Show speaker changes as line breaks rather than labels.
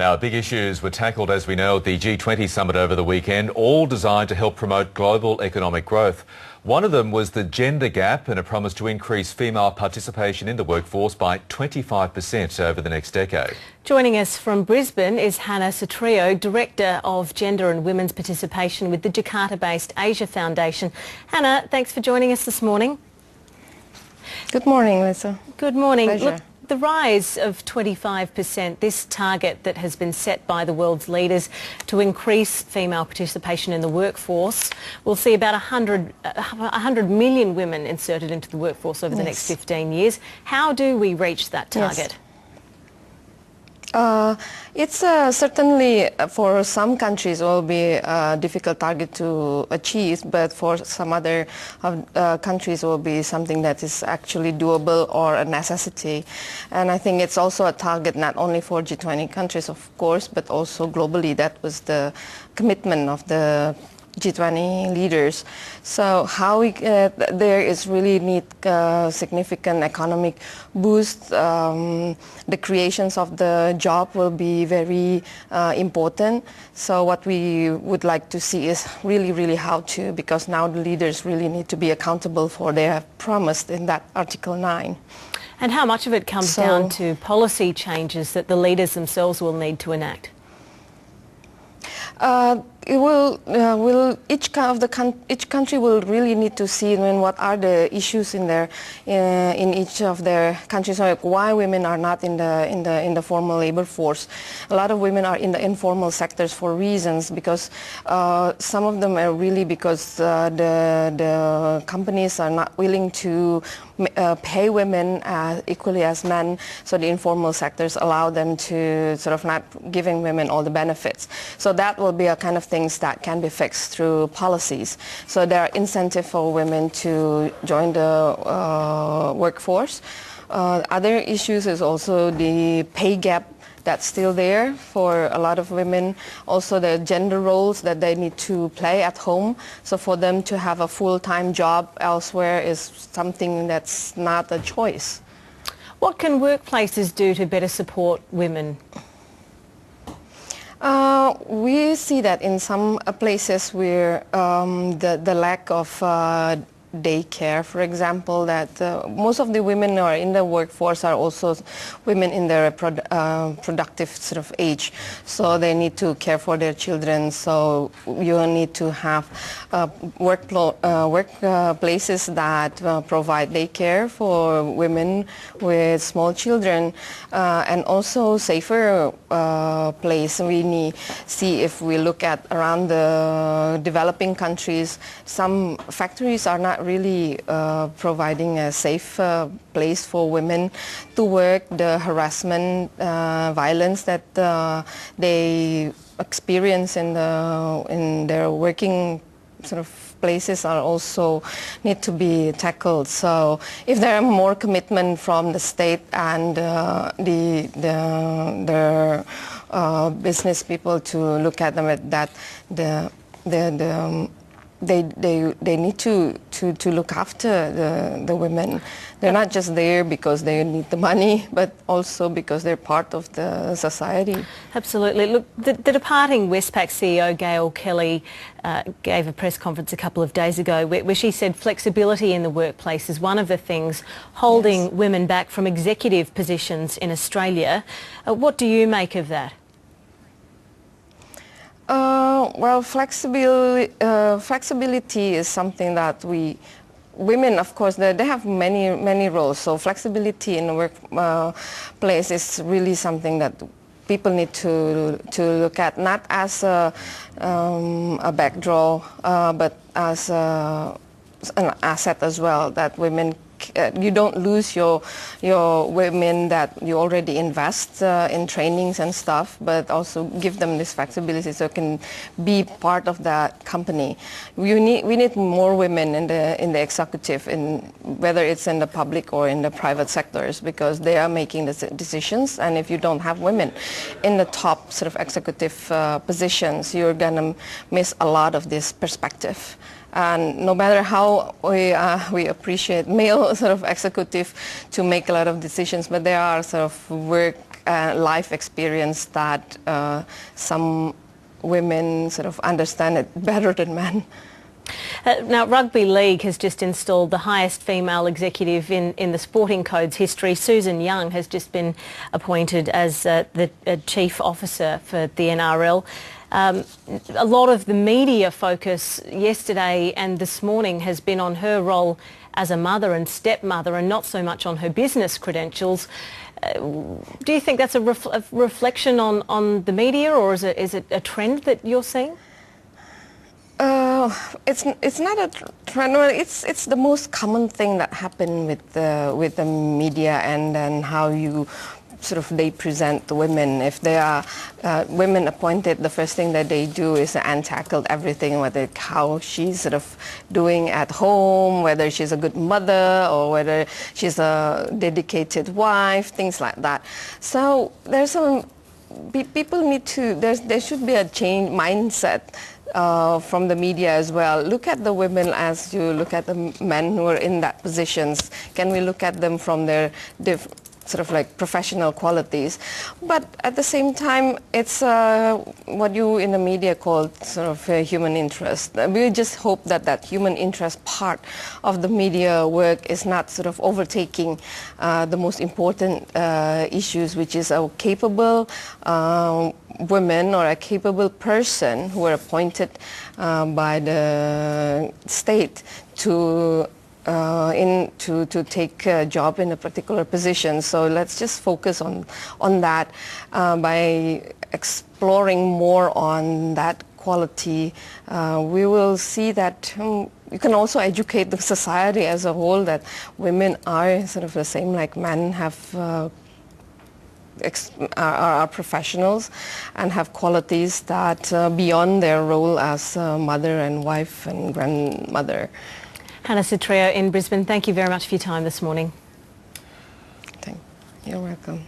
Now, big issues were tackled, as we know, at the G20 summit over the weekend, all designed to help promote global economic growth. One of them was the gender gap and a promise to increase female participation in the workforce by 25% over the next decade.
Joining us from Brisbane is Hana Satriyo, Director of Gender and Women's Participation with the Jakarta-based Asia Foundation. Hana, thanks for joining us this morning.
Good morning, Lisa.
Good morning.
Pleasure.
Look, the rise of 25%, this target that has been set by the world's leaders to increase female participation in the workforce, we'll see about 100 million women inserted into the workforce over the next 15 years. How do we reach that target?
It's certainly for some countries will be a difficult target to achieve, but for some other countries will be something that is actually doable or a necessity. And I think it's also a target not only for G20 countries, of course, but also globally. That was the commitment of the G20 leaders. So how we there is really need significant economic boost. The creations of the job will be very important. So what we would like to see is really how to, because now the leaders really need to be accountable for their promise in that Article 9.
And how much of it comes down to policy changes that the leaders themselves will need to enact?
It each country will really need to see what are the issues in each of their countries, like why women are not in the formal labor force. A lot of women are in the informal sectors for reasons, because some of them are really because the companies are not willing to pay women equally as men, so the informal sectors allow them to sort of not giving women all the benefits. So that will be a kind of things that can be fixed through policies. So there are incentives for women to join the workforce. Other issues is also the pay gap that's still there for a lot of women. Also the gender roles that they need to play at home. So for them to have a full-time job elsewhere is something that's not a choice.
What can workplaces do to better support women?
We see that in some places where the lack of daycare, for example, that most of the women who are in the workforce are also women in their productive sort of age, so they need to care for their children. So you need to have workplaces that provide daycare for women with small children, and also safer place. We see, if we look at around the developing countries, some factories are not really providing a safe place for women to work. The harassment, violence that they experience in their working sort of places are also need to be tackled. So if there are more commitment from the state and the business people to look at them at that, they need to look after the women. They're not just there because they need the money, but also because they're part of the society.
Absolutely. Look, the departing Westpac CEO Gail Kelly gave a press conference a couple of days ago where she said flexibility in the workplace is one of the things holding women back from executive positions in Australia. What do you make of that?
Well, flexibility is something that women, of course, they have many roles. So flexibility in the workplace is really something that people need to look at, not as a backdraw, but as an asset as well, that women, you don't lose your women that you already invest in trainings and stuff, but also give them this flexibility so it can be part of that company. We need more women in the executive, whether it's in the public or in the private sectors, because they are making the decisions. And if you don't have women in the top sort of executive positions, you're gonna miss a lot of this perspective. And no matter how we appreciate male sort of executive to make a lot of decisions, but there are sort of work life experience that some women sort of understand it better than men.
Now, Rugby League has just installed the highest female executive in the Sporting Code's history. Susan Young has just been appointed as the chief officer for the NRL. A lot of the media focus yesterday and this morning has been on her role as a mother and stepmother and not so much on her business credentials. Do you think that's a reflection on the media, or is it a trend that you're seeing?
It's not a trend. It's the most common thing that happened with the media, and then how you sort of they present the women. If they are women appointed, the first thing that they do is untackle everything, whether how she's sort of doing at home, whether she's a good mother or whether she's a dedicated wife, things like that. So there's some people need to. There should be a change mindset. From the media as well. Look at the women as you look at the men who are in that positions. Can we look at them from their sort of like professional qualities? But at the same time, it's what you in the media call sort of human interest. We just hope that that human interest part of the media work is not sort of overtaking the most important issues, which is a capable women or a capable person who are appointed by the state to take a job in a particular position. So let's just focus on that by exploring more on that quality. We will see that you can also educate the society as a whole that women are sort of the same like men, have are professionals and have qualities that beyond their role as mother and wife and grandmother.
Hana Satriyo in Brisbane, thank you very much for your time this morning.
You're welcome.